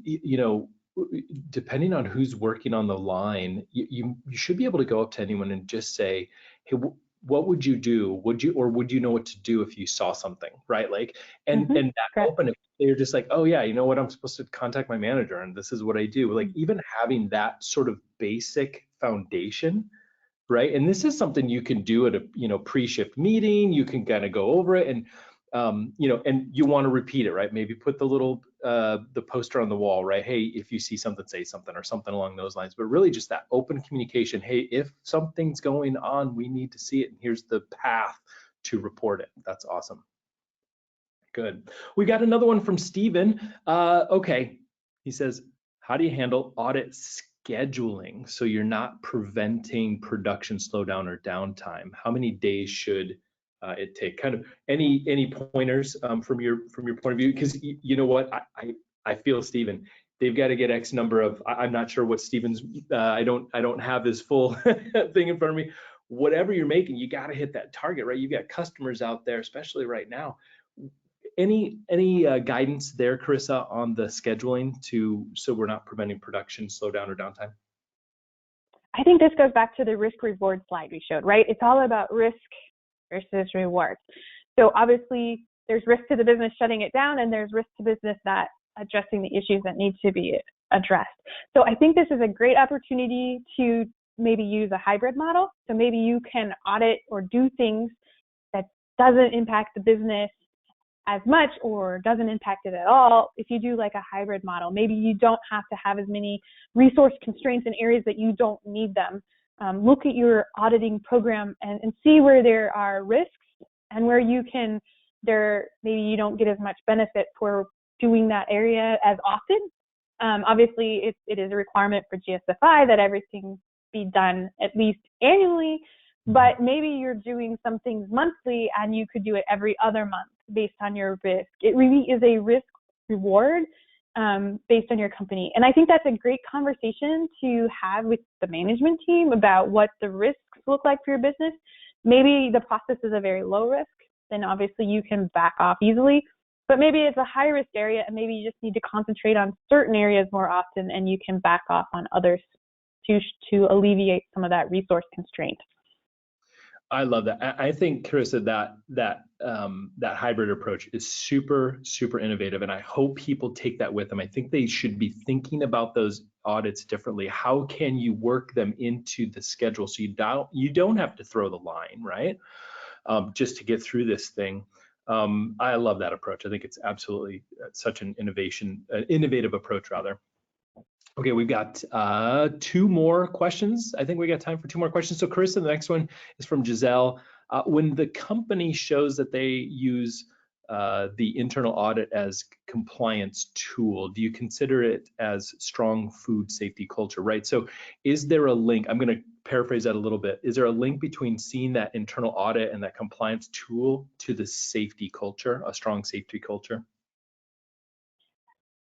A: depending on who's working on the line, you should be able to go up to anyone and just say, hey, what would you do? Would you know what to do if you saw something, right? And that open, they're just like, oh yeah, you know what, I'm supposed to contact my manager and this is what I do. Even having that sort of basic foundation, right? And this is something you can do at a pre-shift meeting. You can kind of go over it and and you want to repeat it, right? Maybe put the little the poster on the wall, right? Hey, if you see something, say something, or something along those lines. But really just that open communication. Hey, if something's going on, we need to see it, and here's the path to report it. That's awesome. Good. We got another one from Steven. Okay, he says, how do you handle audit scheduling so you're not preventing production slowdown or downtime? How many days should it take? Kind of any pointers from your point of view? Because you know what, I feel, Stephen, they've got to get X number of, I'm not sure what Stephen's, I don't have his full thing in front of me. Whatever you're making, you got to hit that target, right? You've got customers out there, especially right now. Any guidance there, Carissa, on the scheduling so we're not preventing production slowdown or downtime?
B: I think this goes back to the risk reward slide we showed, right? It's all about risk versus reward. So obviously there's risk to the business shutting it down, and there's risk to business not addressing the issues that need to be addressed. So I think this is a great opportunity to maybe use a hybrid model. So maybe you can audit or do things that doesn't impact the business as much or doesn't impact it at all. If you do like a hybrid model, maybe you don't have to have as many resource constraints in areas that you don't need them. Look at your auditing program and see where there are risks and where maybe you don't get as much benefit for doing that area as often. Obviously, it is a requirement for GSFI that everything be done at least annually, but maybe you're doing some things monthly and you could do it every other month based on your risk. It really is a risk reward based on your company. And I think that's a great conversation to have with the management team about what the risks look like for your business. Maybe the process is a very low risk, then obviously you can back off easily. But maybe it's a high risk area and maybe you just need to concentrate on certain areas more often and you can back off on others to alleviate some of that resource constraint.
A: I love that. I think, Carissa, that hybrid approach is super, super innovative, and I hope people take that with them. I think they should be thinking about those audits differently. How can you work them into the schedule so you don't have to throw the line, right? Just to get through this thing. I love that approach. I think it's absolutely such an innovative approach, rather. Okay, we've got 2 more questions. I think we got time for 2 more questions. So Carissa, the next one is from Giselle. When the company shows that they use the internal audit as compliance tool, do you consider it as strong food safety culture, right? So is there a link? I'm going to paraphrase that a little bit. Is there a link between seeing that internal audit and that compliance tool to the safety culture, a strong safety culture?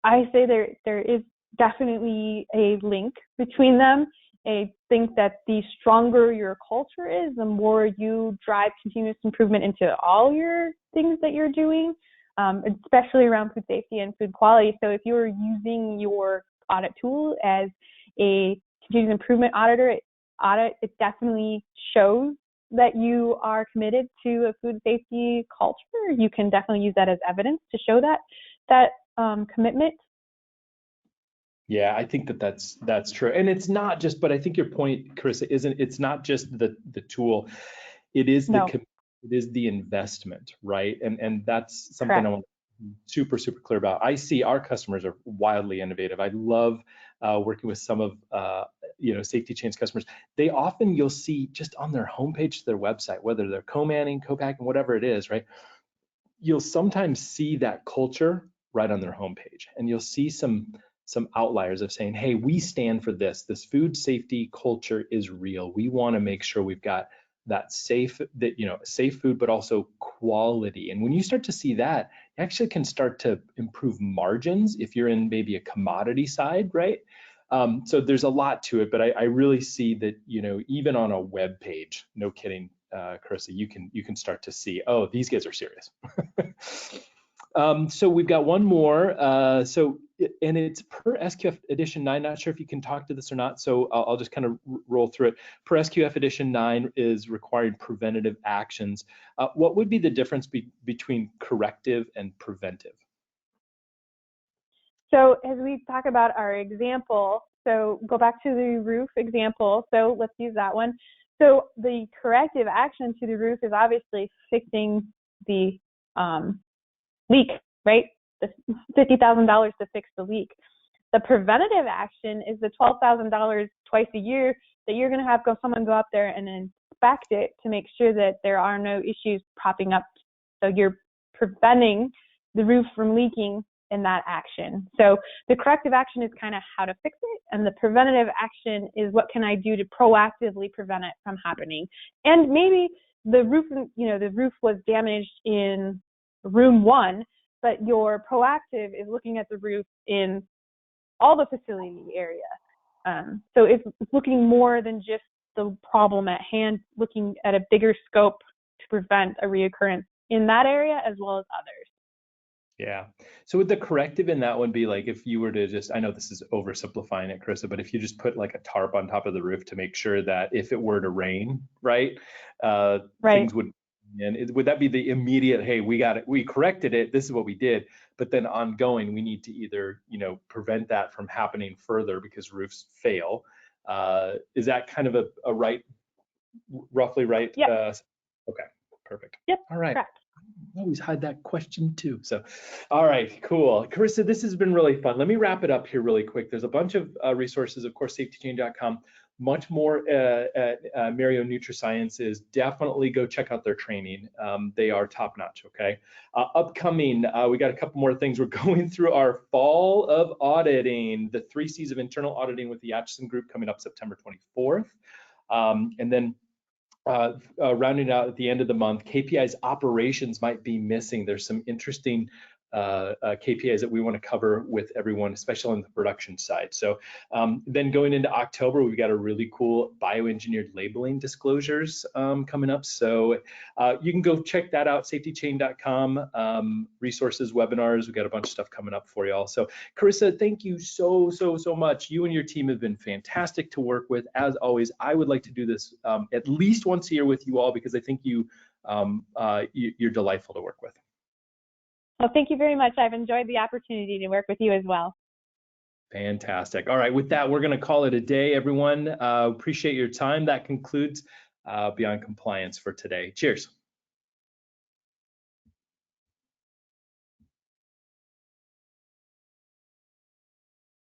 B: I say there is definitely a link between them. I think that the stronger your culture is, the more you drive continuous improvement into all your things that you're doing, especially around food safety and food quality. So if you're using your audit tool as a continuous improvement audit, it definitely shows that you are committed to a food safety culture. You can definitely use that as evidence to show that commitment.
A: Yeah, I think that's true. And it's not just, but I think your point, Carissa, it's not just the tool. It is the investment, right? And that's something
B: Correct.
A: I want to be super, super clear about. I see our customers are wildly innovative. I love working with some of Safety Chain's customers. They often, you'll see just on their homepage to their website, whether they're co-manning, co-packing, whatever it is, right? You'll sometimes see that culture right on their homepage, and you'll see some outliers of saying, hey, we stand for this food safety culture is real. We want to make sure we've got that safe food, but also quality. And when you start to see that, you actually can start to improve margins if you're in maybe a commodity side, right? So there's a lot to it, but I really see that, even on a web page, no kidding, Carissa, you can start to see, oh, these guys are serious. So we've got one more. And it's per SQF edition 9. Not sure if you can talk to this or not. So I'll just kind of roll through it. Per SQF edition 9 is requiring preventative actions. What would be the difference between corrective and preventive?
B: So as we talk about our example, so go back to the roof example. So let's use that one. So the corrective action to the roof is obviously fixing the leak, right? The $50,000 to fix the leak. The preventative action is the $12,000 twice a year that you're going to have someone go up there and inspect it to make sure that there are no issues popping up. So you're preventing the roof from leaking in that action. So the corrective action is kind of how to fix it, and the preventative action is what can I do to proactively prevent it from happening. And maybe the roof was damaged in room 1, but your proactive is looking at the roof in all the facility area. So it's looking more than just the problem at hand, looking at a bigger scope to prevent a reoccurrence in that area as well as others.
A: Yeah. So would the corrective in that one be like if you were to just, I know this is oversimplifying it, Carissa, but if you just put like a tarp on top of the roof to make sure that if it were to rain, right, things would, and would that be the immediate, hey, we got it, we corrected it, this is what we did, but then ongoing, we need to either, prevent that from happening further because roofs fail. Is that kind of a roughly right?
B: Yeah.
A: Okay, perfect.
B: Yep.
A: All right.
B: Correct.
A: I always had that question too. So, all right, cool. Carissa, this has been really fun. Let me wrap it up here really quick. There's a bunch of resources, of course, safetychain.com, much more at Mario NutriSciences. Definitely go check out their training. They are top notch, okay? Upcoming, we got a couple more things. We're going through our fall of auditing, the 3 C's of internal auditing with the Atchison Group coming up September 24th. And then rounding out at the end of the month, KPIs operations might be missing. There's some interesting KPIs that we want to cover with everyone, especially on the production side. So then going into October, we've got a really cool bioengineered labeling disclosures coming up. So you can go check that out, safetychain.com, resources, webinars. We've got a bunch of stuff coming up for y'all. So Carissa, thank you so much. You and your team have been fantastic to work with. As always, I would like to do this at least once a year with you all, because I think you're delightful to work with.
B: Well, thank you very much. I've enjoyed the opportunity to work with you as well.
A: Fantastic. All right, with that, we're going to call it a day, everyone. Appreciate your time. That concludes Beyond Compliance for today. Cheers.